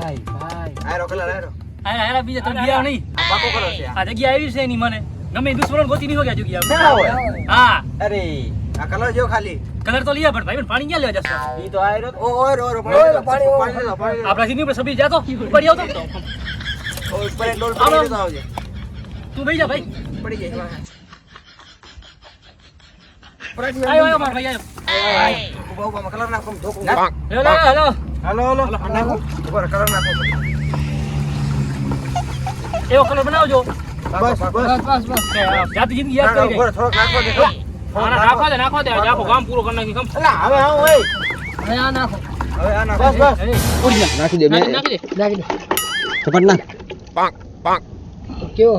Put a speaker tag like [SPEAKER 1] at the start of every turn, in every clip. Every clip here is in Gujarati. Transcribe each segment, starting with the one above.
[SPEAKER 1] ભાઈ
[SPEAKER 2] આયરો કલર આયરો
[SPEAKER 3] આયા બીજા તમે ગયા નહીં
[SPEAKER 2] આ પાકો કલર છે
[SPEAKER 3] આ જગ્યા આવી છે ની મને ગમે દુશ્મનો ગોતી નહીં હોગ્યા જગ્યા
[SPEAKER 2] ના હોય
[SPEAKER 3] હા
[SPEAKER 2] અરે આ કલર જો ખાલી
[SPEAKER 3] કલર તો લીયા પણ ભાઈ પાણી ક્યાં લેવા જશો
[SPEAKER 2] ઈ તો આયરો પાણી
[SPEAKER 3] આપણા સીની પર સબી જાતો ઉપર આવતો
[SPEAKER 2] ઉપર ડોલ પડી તો આવજે
[SPEAKER 3] તું બેસી જા ભાઈ
[SPEAKER 2] પડી ગઈ
[SPEAKER 3] આયો માર ભાઈ આયો
[SPEAKER 2] ઉભા કલર નાખો ધોકો
[SPEAKER 3] હેલો હેલો
[SPEAKER 2] હાલો નાખો ઉપર કલર નાખો
[SPEAKER 3] એવો કલર બનાવજો
[SPEAKER 2] બસ
[SPEAKER 3] જાતી જિંદગી યાદ કરી
[SPEAKER 2] ઉપર થોડો નાખો દેખો
[SPEAKER 3] નાખો દે જાપો કામ પૂરો કરી નાખી કામ
[SPEAKER 2] અલા હવે હા ઓય
[SPEAKER 3] હવે આ નાખો
[SPEAKER 2] બસ
[SPEAKER 1] નાખી દે
[SPEAKER 3] નાખી દે
[SPEAKER 1] ચપટ નાખ પાંક
[SPEAKER 3] કેવો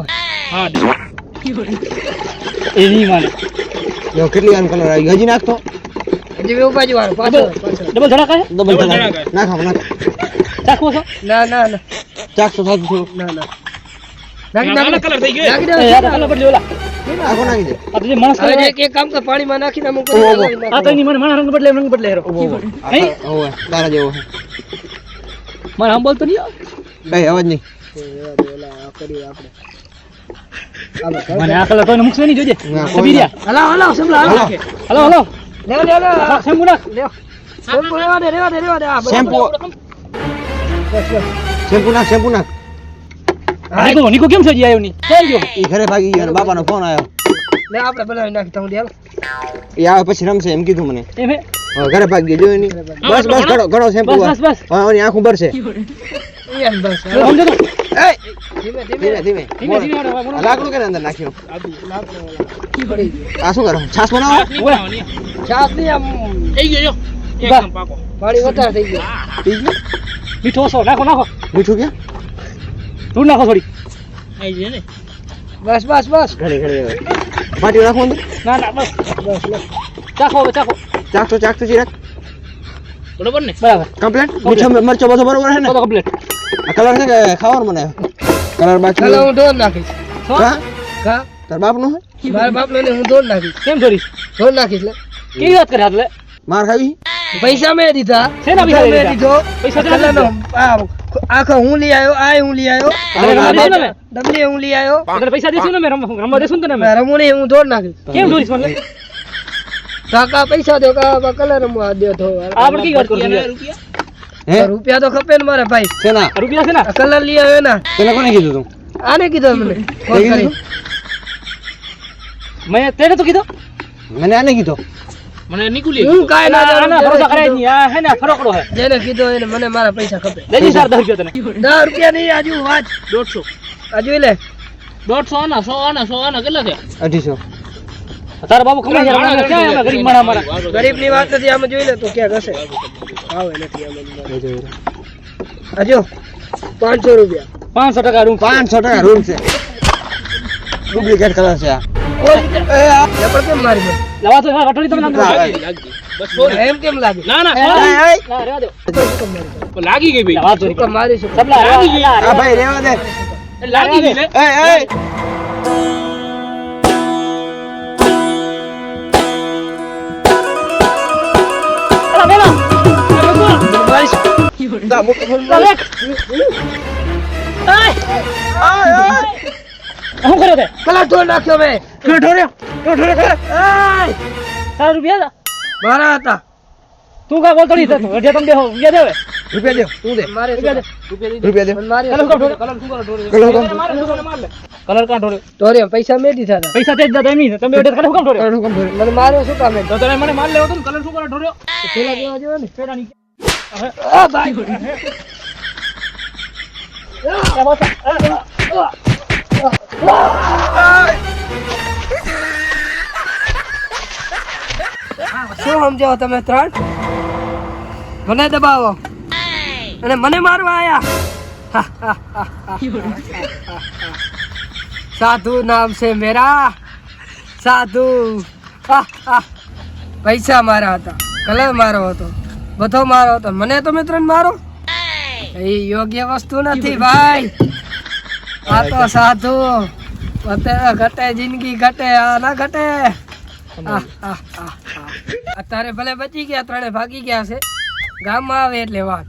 [SPEAKER 3] હા એ નહીં માને
[SPEAKER 1] જો કેટલી આન કલર આવી હજી નાખતો
[SPEAKER 3] હજી બે બાજુ વાળો પાછો ડબલ ધડાકા હે
[SPEAKER 1] ડબલ નાખો
[SPEAKER 3] ચાખો છો ના
[SPEAKER 1] ચાખતો થાતું થોડું
[SPEAKER 3] નાખી કલર થઈ ગયો નાખી દે કલર બદલી ઓલા
[SPEAKER 1] આખો નાખી દે
[SPEAKER 3] આ જે માણસ કરે એક કામ તો પાણીમાં નાખીને અમુક આ તો એની મને રંગ બદલે હેરો નહીં
[SPEAKER 1] ઓય તારા જેવો
[SPEAKER 3] મને આમ બોલતો નહીં
[SPEAKER 1] કઈ અવાજ નહીં
[SPEAKER 3] મને આ કલર કોઈને મુકશે નહીં જોજે સબી રહ્યા હલો સમલા હલો લે શેમ્પુ નાખ લે શેમ્પુ રેવા દે
[SPEAKER 1] શેમ્પુ નાખ
[SPEAKER 3] નિકો કેમ છે જી આવ્યો ની કેમ ગયો
[SPEAKER 1] ઈ ઘરે ભાગી ગયો ને બાપાનો ફોન આવ્યો
[SPEAKER 3] લે આપણે બનાવી નાખી તું દેલ
[SPEAKER 1] એ આવે પછી રમશે એમ કીધું મને
[SPEAKER 3] એમ હે
[SPEAKER 1] ઘરે ભાગી ગયો જોઈ નહીં બસ ઘણો શેમ્પુ
[SPEAKER 3] બસ
[SPEAKER 1] હા ઓની આંખું ભરશે
[SPEAKER 3] યાર બસ સમજો તો
[SPEAKER 1] એ
[SPEAKER 3] ધીમે
[SPEAKER 1] લાકડું કે અંદર નાખ્યો આ શું કરો છાસ બનાવો
[SPEAKER 3] છાસ ની આમ થઈ ગયો એકદમ પાકો પાણી વધારે થઈ ગયો
[SPEAKER 1] પી ગયો
[SPEAKER 3] મીઠો સો નાખો
[SPEAKER 1] મીઠું ક્યાં
[SPEAKER 3] તું નાખો થોડી આઈ ગઈ ને બસ
[SPEAKER 1] ઘડી પાટી નાખો અંદર
[SPEAKER 3] ના બસ લે ચાખો
[SPEAKER 1] ચાખતો ચીરાક
[SPEAKER 3] બરોબર ને બરાબર
[SPEAKER 1] કમ્પ્લીટ મીઠો મરચો બધો બરોબર છે ને
[SPEAKER 3] બધો કમ્પ્લીટ
[SPEAKER 1] આ કલર છે કે ખાવાનું મને કલર બાકી
[SPEAKER 3] કલર હું ધોન નાખીશ
[SPEAKER 1] કા
[SPEAKER 3] કા
[SPEAKER 1] તાર બાપનો હે
[SPEAKER 3] મારા બાપ ને હું ધોન નાખીશ કેમ ધોન નાખીશ લે કેવી વાત કરે એટલે
[SPEAKER 1] માર ખાવી
[SPEAKER 3] પૈસા મેં દીધા શેના પૈસા મેં દીધો પૈસા કલર નો આખો હું લઈ આવ્યો ડબલી હું લઈ આવ્યો એટલે પૈસા દેશું ને મેં રમવા દેશું ને મેં રમુની હું ધોન નાખીશ કેમ ધોરીશ મને કાકા પૈસા દો કા કલર રમવા દે તો આપણે કી વાત કરું
[SPEAKER 1] હે
[SPEAKER 3] રૂપિયા તો ખપે ને મારે ભાઈ
[SPEAKER 1] શેના
[SPEAKER 3] રૂપિયા છે ને કલર લઈ આવ્યો ને
[SPEAKER 1] તને કોને કીધું તું
[SPEAKER 3] આને કીધું મને ફોન કરી મેં તેને તો કીધું
[SPEAKER 1] મને આને કીધું
[SPEAKER 3] મને નિકુલી હું કાય ના ભરોસા કરાય નહીં આ હે ને ફરકડો હે જેને કીધું એને મને મારા પૈસા ખપે લેજી સર 10 રૂપિયા તને 10 રૂપિયા નહીં આજુ વાચ 150 આજુ લે 150 આના કેટલા છે
[SPEAKER 1] 250
[SPEAKER 3] તારા બાબુ કમાઈ જાય ક્યાં ગરીબ માણા મારા ગરીબ ની વાત નથી આમ જોઈ લે તો ક્યાં હશે આવે નથી આમ આજુ 500 રૂપિયા 500 રૂમ
[SPEAKER 1] 500 રૂમ છે ડુપ્લિકેટ કલર છે આ
[SPEAKER 3] લેપડ કેમ મારી લવા તો વટોડી તમને બસ એમ કેમ લાગે ના રેવા દો લાગી ગઈ ભાઈ વાત તો મારી છે સબલા લાગી ગઈ
[SPEAKER 1] આ ભાઈ રેવા દે
[SPEAKER 3] લાગી ગઈ લે
[SPEAKER 1] એ
[SPEAKER 3] અલા બેલા મારી
[SPEAKER 1] દા મુક ફોન
[SPEAKER 3] હું કર્યો તે કલર ધોઈ નાખ્યો મે ઢોર્યો કલર સારા રૂપિયા મારા હતા તું કા બોલતો નહીં તું અડે તમે દેહો ગયા દેવે
[SPEAKER 1] રૂપિયા દે તું દે
[SPEAKER 3] મારે
[SPEAKER 1] રૂપિયા દે
[SPEAKER 3] મારે કલર કા ઢોર્યો કલર કા ઢોર્યો પૈસા મે દીધા હતા પૈસા તે જ દાદા એમની તમે અડે કલર કામ ઢોર્યો મને માર્યો શું કામ તો તને મને માર લેવો તો કલર શું કલર ઢોર્યો પેલા દેવા જેવો ને પેલા ની આ ભાઈ શું સમજાવો તમે ત્રણ મને દબાવો અને મને મારવા આયા સાધુ નામ છે મેરા સાધુ પૈસા મારા હતા કલર મારો હતો બધો મારો હતો મને તમે ત્રણ મારો એ યોગ્ય વસ્તુ નથી ભાઈ આ તો સાધુ ઘટે જિંદગી ઘટે આ ના ઘટે અત્યારે ભલે બચી ગયા ત્રણે ભાગી ગયા છે ગામમાં આવે એટલે વાત